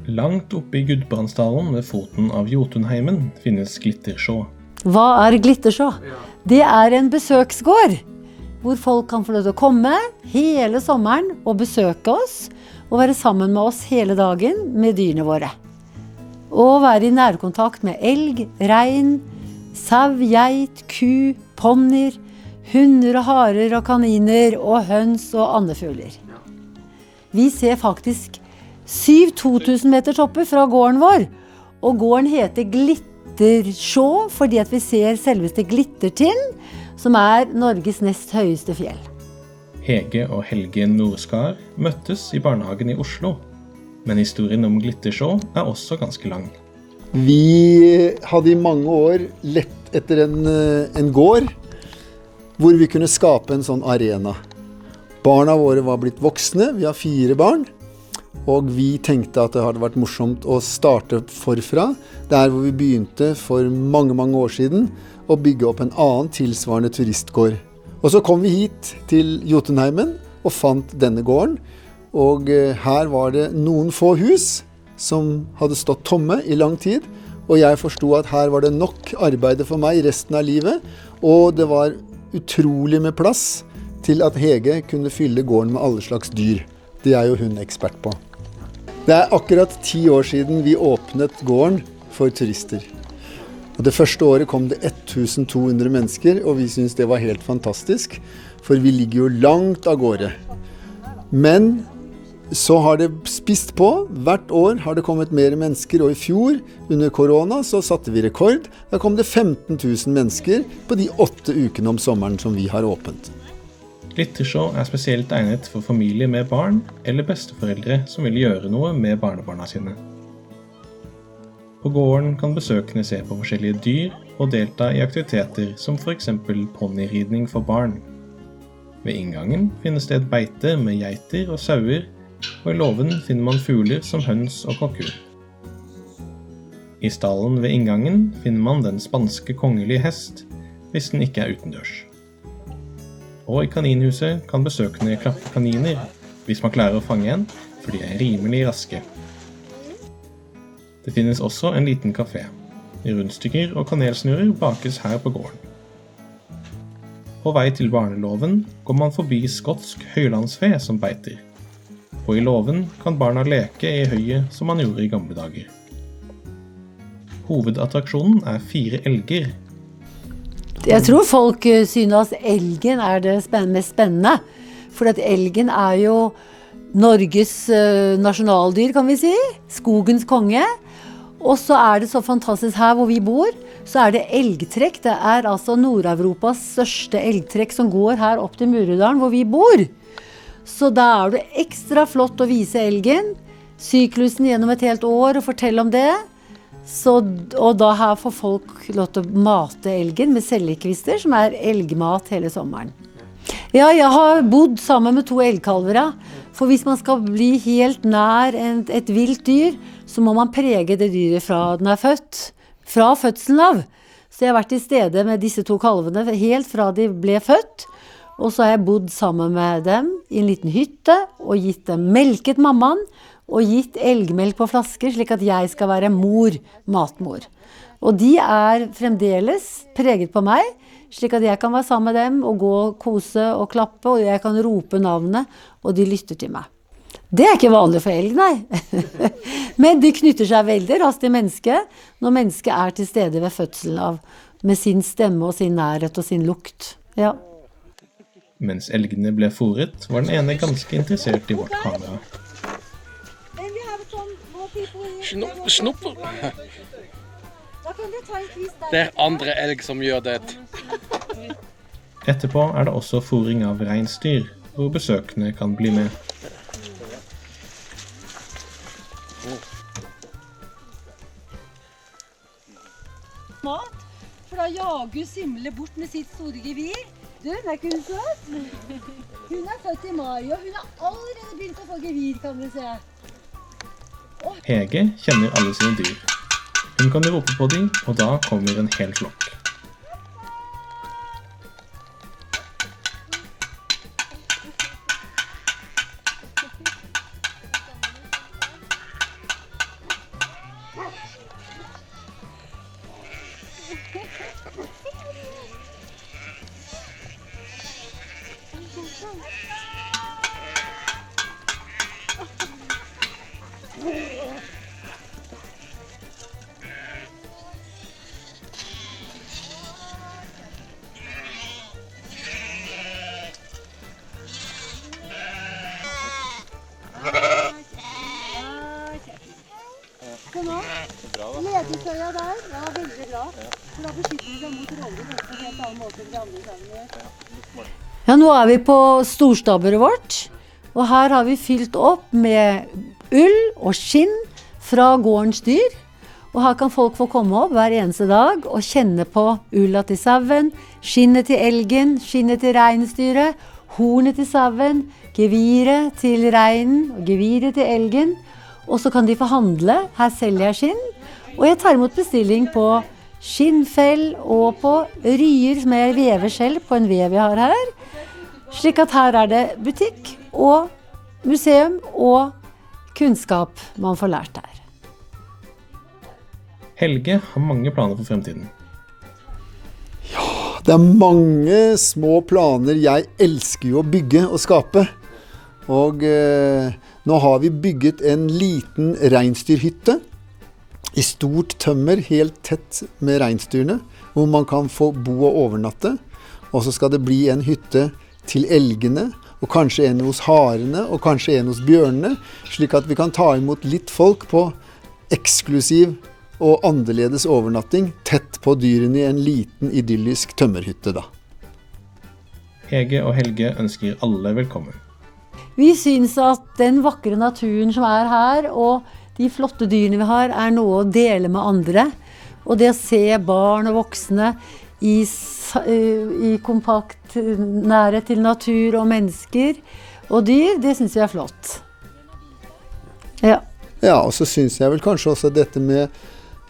Langt oppe I Gudbrandsdalen ved foten av Jotunheimen finnes Glittersjå. Hva Glittersjå? Det en besøksgård, hvor folk kan få lov til å komme hele sommeren og besøke oss, og være sammen med oss hele dagen med dyrene våre. Og være I nærkontakt med elg, rein, sau, geit, ku, ponnier, hunder og harer og kaniner og høns og andefugler. Vi ser faktisk 7 2000 meters oppe fra gården vår, og gården heter Glittersjå fordi at vi ser selveste Glittertind, som Norges nest høyeste fjell. Hege og Helge Nordskar møttes I barnehagen I Oslo, men historien om Glittersjå også ganske lang. Vi hadde I mange år lett etter en gård, hvor vi kunne skape en sånn arena. Barna våre var blitt voksne, vi har 4 barn, og vi tenkte at det hadde vært morsomt å starte forfra, der hvor vi begynte for mange, mange år siden, å bygge opp en annen tilsvarende turistgård. Og så kom vi hit til Jotunheimen og fant denne gården, og her var det noen få hus som hadde stått tomme I lang tid, og jeg forstod at her var det nok arbeid for meg resten av livet, og det var utrolig med plass til at Hege kunne fylle gården med alle slags dyr. Det jo hun ekspert på. Det akkurat 10 år siden vi åpnet gården for turister. Og det første året kom det 1200 mennesker, og vi synes det var helt fantastisk, for vi ligger jo langt av gårde. Men så har det spist på, hvert år har det kommet mer mennesker, og I fjor, under korona, så satte vi rekord. Da kom det 15 000 mennesker på de 8 ukene om sommeren som vi har åpent. Glittersjå spesielt egnet for familier med barn eller besteforeldre som vil gjøre noe med barnebarna sine. På gården kan besøkende se på forskjellige dyr og delta I aktiviteter som for eksempel ponnyridning for barn. Ved inngangen finnes det et beite med geiter og sauer, og I låven finner man fugler som høns og kalkun. I stallen ved inngangen finner man den spanske kongelige hest, hvis den ikke utendørs. Og I kaninhuset kan besøkende klappe kaniner, hvis man klarer å fange en, for de rimelig raske. Det finnes også en liten kafé. Rundstykker og kanelsnurrer bakes her på gården. På vei til barnelåven går man forbi skotsk høylandsfe som beiter. Og I låven kan barna leke I høyet som man gjorde I gamle dager. Hovedattraksjonen 4 elger. Jeg tror folk synes elgen det mest spennende, for at elgen jo Norges nasjonaldyr, kan vi si, skogens konge, og så det så fantastisk her hvor vi bor, så det elgtrekk, det altså Nord-Europas største elgtrekk som går her opp til Murudalen hvor vi bor. Så da det ekstra flott å vise elgen, syklusen gjennom et helt år og fortelle om det, og da her får folk lov til å mate elgen med sellekvister, som elgmat hele sommeren. Ja, jeg har bodd sammen med 2 elgkalver, for hvis man skal bli helt nær et vilt dyr, så må man prege det dyret fra den født, fra fødselen av. Så jeg har vært I stede med disse 2 kalvene, helt fra de ble født, og så har jeg bodd sammen med dem I en liten hytte, og gitt dem melket mammaen, og gitt elgmelk på flasker, slik at jeg skal være matmor. Og de fremdeles preget på meg, slik at jeg kan være sammen med dem, og gå og kose og klappe, og jeg kan rope navnet, og de lytter til meg. Det ikke vanlig for elg, nei. Men de knytter seg veldig raskt til mennesket, når mennesket til stede ved fødselen av, med sin stemme og sin nærhet og sin lukt. Ja. Mens elgene ble fôret, var den ene ganske interessert I vårt kamera. Snupper. Det andre elg som gjør det. Etterpå det også fôring av reinsdyr, hvor besøkende kan bli med. Mat, for da jager Simle bort med sitt store gevir. Du, ikke hun søt? Hun født I mai, og hun allerede begynt å få gevir, kan du se. Hege kjenner alle sine dyr. Hun kan rope på dem, og da kommer en hel flokk. Se nå. Ledesøya der. Ja, veldig bra. For da beskytter vi seg mot rovdyr på en helt annen måte enn de andre sauene. Ja, nå er vi på storstabberet vårt. Og her har vi fylt opp med ull og skinn fra gårdens dyr. Og her kan folk få komme opp hver eneste dag og kjenne på ulla til sauen, skinnet til elgen, skinnet til reinsdyret, hornet til sauen, geviret til reinen og geviret til elgen. Og så kan de få handle. Her selger jeg skinn. Og jeg tar imot bestilling på skinnfell og på ryer som jeg vever selv på en vev jeg har her. Slik at her er det butikk og museum og kunnskap man får lært her. Helge har mange planer for fremtiden. Det er mange små planer. Jeg elsker jo å bygge og skape. Og nå har vi bygget en liten reinsdyrhytte i stort tømmer, helt tett med reinsdyrene, hvor man kan få bo og overnatte. Og så skal det bli en hytte til elgene, og kanskje en hos harene, og kanskje en hos bjørnene, slik at vi kan ta imot litt folk på eksklusiv og annerledes overnatting, tett på dyrene i en liten idyllisk tømmerhytte da. Hege og Helge ønsker alle velkommen. Vi synes at den vakre naturen som er her, og de flotte dyrene vi har, er noe å dele med andre. Og det å se barn og voksne i kompakt nærhet til natur og mennesker og dyr, det synes vi er flott. Ja. Ja, og så synes jeg vel kanskje også dette med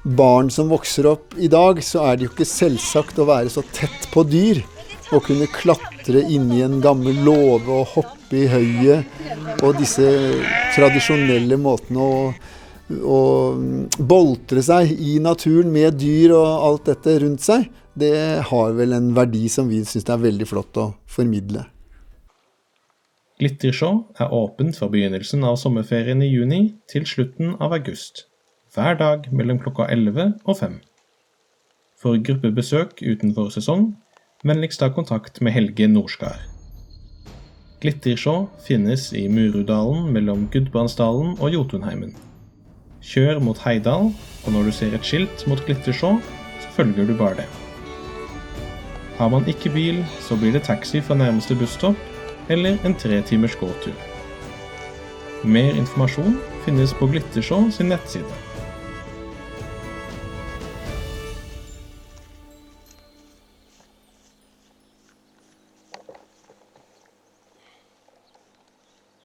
barn som vokser opp i dag, så er det jo ikke selvsagt å være så tett på dyr, og kunne klatre inn i en gammel låve og hoppe i høyet, og disse tradisjonelle måtene å boltre seg i naturen med dyr og alt dette rundt seg, det har vel en verdi som vi synes det er veldig flott å formidle. Glittershow er åpent fra begynnelsen av sommerferien i juni til slutten av august. Hver dag mellom klokka 11 og 5. For gruppebesøk utenfor sesong, vennligst ta kontakt med Helge Norskar. Glittershow finnes i Murudalen mellom Gudbrandsdalen og Jotunheimen. Kjør mot Heidal, og når du ser et skilt mot Glittershow, så følger du bare det. Har man ikke bil, så blir det taxi fra nærmeste busstopp, eller en 3 timers gåtur. Mer informasjon finnes på Glittershow sin nettside.